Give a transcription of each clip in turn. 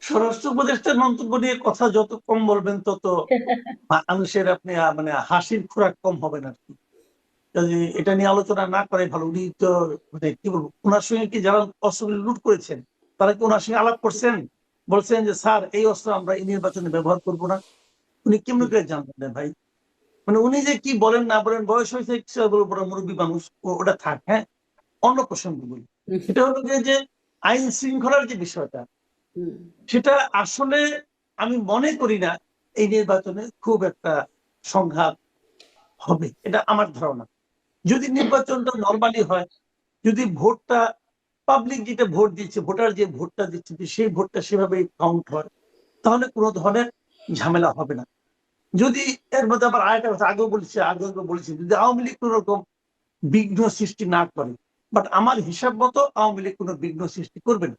স্বরাষ্ট্র উপদেষ্টার মন্তব্য নিয়ে কথা যত কম বলবেন তত মানুষের আপনি মানে হাসির খোরাক কম হবে না আরকি। কাজে এটা নিয়ে আলোচনা না করাই ভালো। উনি তো মানে কি বলবো? উনার সঙ্গে কি যারা অস্ত্রগুলো লুট করেছেন, তারা কি উনার সঙ্গে আলাপ করছেন? বলছেন যে, "স্যার এই অস্ত্র আমরা এই নির্বাচনে ব্যবহার করব না।" উনি কেমনে করে জানবেন রে ভাই? মানে উনি যে কি বলেন না বলেন বয়স হয়েছে বলবো না মুরব্বী মানুষ ওটা থাক, হ্যাঁ? অন্য প্রসঙ্গে বলি। এটা হলো গিয়ে যে আইন শৃঙ্খলার যে বিষয়টা, সেটা আসলে আমি মনে করি না এই নির্বাচনে খুব একটা সংঘাত হবে। এটা আমার ধারণা। যদি নির্বাচনটা নরমালি হয়, যদি ভোটটা পাবলিক যেটা ভোট দিচ্ছে, ভোটার যে ভোটটা দিচ্ছে সেই ভোটটা সেভাবেই কাউন্ট হয়, তাহলে কোন ধরনের ঝামেলা হবে না। যদি এর মধ্যে আবার আরেকটা কথা আগেও বলেছি যদি আওয়ামী লীগ কোন রকম বিঘ্ন সৃষ্টি না করে, বাট আমার হিসাব মতো আওয়ামী লীগ কোন বিঘ্ন সৃষ্টি করবে না।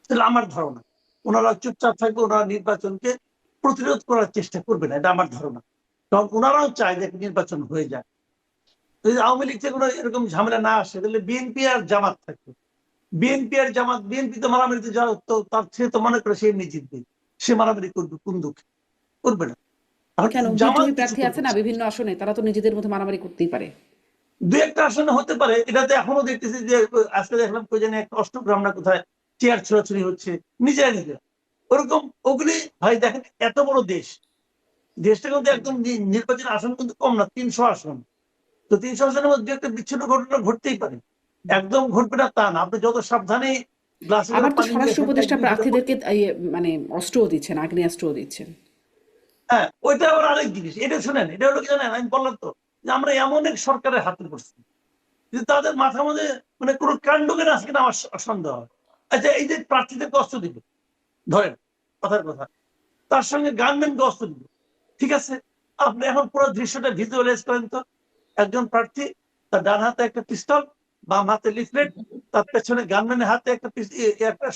তাহলে আমার ধারণা ওনারা চুপচাপ থাকবে, ওনারা নির্বাচনকে প্রতিরোধ করার চেষ্টা করবে না, এটা আমার ধারণা। কারণ ওনারাও চায় যে নির্বাচন হয়ে যায়। যদি আওয়ামী লীগ থেকে কোনো এরকম ঝামেলা না আসে তাহলে বিএনপি আর জামাত থাকবে। বিএনপি আর জামাত, বিএনপি তো মারামারিতে যাওয়া তো তার সে তো মনে করে সে এমনি জিতবে, সে মারামারি করবে কোন দুঃখে? করবে না। এখন কেন জামাত বিদ্রোহী কিছু প্রার্থী করবে আছে না বিভিন্ন আসনে, তারা তো নিজেদের মধ্যে মারামারি করতেই পারে। দু একটা আসনে হতে পারে। এটাতে এখনো দেখতেছি যে আজকে দেখলাম কই জানি একটা অষ্টগ্রাম না কোথায় চেয়ার ছোড়াছুড়ি হচ্ছে নিজেরা নিজেরা। ওরকম ওগুলি ভাই দেখেন এত বড় দেশ, দেশটা কিন্তু একদম নির্বাচন আসন কিন্তু কম না, ৩০০ আসন। তো ৩০০ আসনের মধ্যে একটা বিচ্ছিন্ন ঘটনা ঘটতেই পারে। একদম ঘটবে না তা না। আপনি যত সাবধানে গ্লাসে করে আবার তো পানি নিয়ে স্বরাষ্ট্র এক উপদেষ্টা দুই ফোঁটা প্রার্থীদেরকে মানে অস্ত্রও দিচ্ছেন, আগ্নেয়াস্ত্রও দিচ্ছেন। হ্যাঁ, ওইটা আবার আরেক জিনিস। এটা শুনেন, এটা হলো কি জানেন? আমি বললাম তো যে আমরা এমন এক সরকারের হাতে পড়ছি যে তাদের মাথার মধ্যে মানে কোন কাণ্ডজ্ঞান আছে কিনা আমার সন্দেহ হয়। আচ্ছা এই যে প্রার্থীদেরকে অস্ত্র দিবে, ধরেন কথার কথা। তার সঙ্গে গানম্যানকে অস্ত্র দিবে। ঠিক আছে? আপনি এখন পুরো দৃশ্যটা ভিজুয়ালাইজ করেন তো। একজন প্রার্থী তার ডান হাতে একটা পিস্তল, বাম হাতে লিফলেট, তার পেছনে গানম্যানের হাতে একটা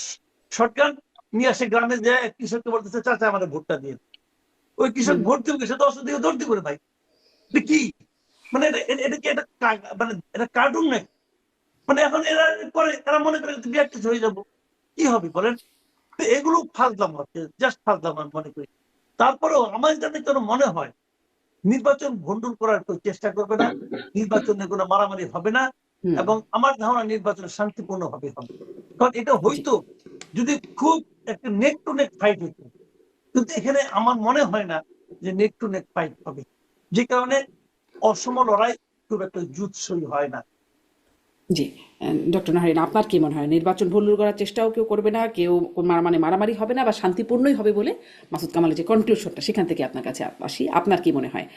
শটগান নিয়ে আসে গ্রামে যেয়ে কৃষককে বলতেছে, "চাচা আমাদের ভোটটা দিয়ে।" ওই কৃষক হুম। ভোট দিবে সে তো অস্ত্র দিয়ে দৌড় দিবে ভাই। এটা কি? মানে এটা কি এটা মানে এটা কার্টুন নাকি? মানে এখন এরা করে এরা মনে করে বিয়ার হয়ে যাবো। কি হবে বলেন? তো এগুলো ফাজলামো হচ্ছে, জাস্ট ফাজলামো আমি মনে করি। তারপরেও আমার জানি কেন মনে হয় নির্বাচন ভণ্ডুল করার কেউ চেষ্টা করবে না। নির্বাচনে কোনো মারামারি হবে না হুম। এবং আমার ধারণা নির্বাচন শান্তিপূর্ণভাবে হবে। কারণ এটা জি। হইতো যদি খুব একটা নেক টু নেক ফাইট হইতো। কিন্তু এখানে আমার মনে হয় না যে নেক টু নেক ফাইট হবে। যে কারণে অসম লড়াই খুব একটা জুৎসই হয় না। জি। ডক্টর নাহারিন, আপনার কি মনে হয় নির্বাচন ভণ্ডুল করার চেষ্টাও কেউ করবে না, কেউ মানে মারামারি হবে না বা শান্তিপূর্ণই হবে বলে মাসুদ কামালের যে কনক্লুশনটা সেখান থেকে আপনার কাছে আসি, আপনার কি মনে হয়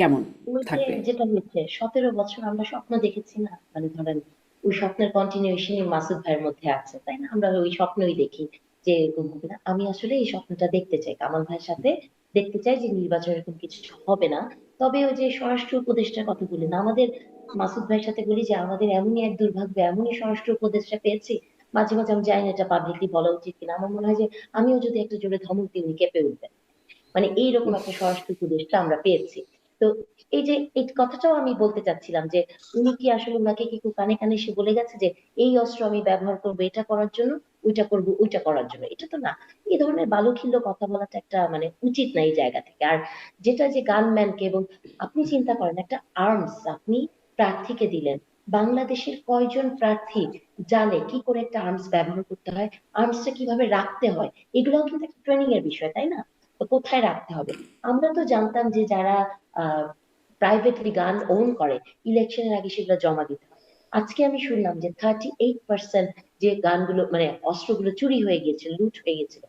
কেমন ওই যে থাকবে? যেটা হয়েছে 17 বছর আমরা স্বপ্ন দেখেছি না, মানে ধরেন ওই স্বপ্নের কন্টিনিউশনই মাসুদ ভাইয়ের মধ্যে আছে, তাই না? আমরা ওই স্বপ্নই দেখি যে এরকম হবে না। আমি আসলে এই স্বপ্নটা দেখতে চাই কামাল ভাইয়ের সাথে, দেখতে চাই যে নির্বাচন এরকম কিছু হবে না। তবে ওই যে স্বরাষ্ট্র উপদেষ্টার কথা বলি না, আমাদের মাসুদ ভাইয়ের সাথে বলি যে আমাদের এমনই এক দুর্ভাগ্য, এমনই স্বরাষ্ট্র উপদেষ্টা পেয়েছি। মাঝে মাঝে আমি জানি না এটা পাবলিকলি বলা উচিত কিনা, আমার মনে হয় যে আমিও যদি একটা জোরে ধমক দিই উনি কেঁপে উঠবেন। মানে এইরকম একটা স্বরাষ্ট্র উপদেষ্টা আমরা পেয়েছি। তো এই যে এই কথাটাও আমি বলতে চাচ্ছিলাম যে উনি কি আসলে ওনাকে কি কানে কানে এসে বলে গেছে যে এই অস্ত্র আমি ব্যবহার করবো এটা করার জন্য, ওইটা করবো ওইটা করার জন্য? এটা তো না। এই ধরনের বালুখিল্য কথা বলাটা একটা মানে উচিত না এই জায়গা থেকে। আর যেটা যে গানম্যানকে, এবং আপনি চিন্তা করেন একটা আর্মস আপনি প্রার্থীকে দিলেন, বাংলাদেশের কয়জন প্রার্থী জানে কি করে একটা আর্মস ব্যবহার করতে হয়, আর্মসটা কিভাবে রাখতে হয়? এগুলোও কিন্তু একটা ট্রেনিং এর বিষয়, তাই না? তো কোথায় রাখতে হবে? আমরা তো জানতাম যে যারা প্রাইভেটলি গান ওন করে ইলেকশনের আগে সেগুলো জমা দিতে হয়। আজকে আমি শুনলাম যে 38% যে গানগুলো মানে অস্ত্রগুলো চুরি হয়ে গিয়েছিল, লুট হয়ে গেছিল,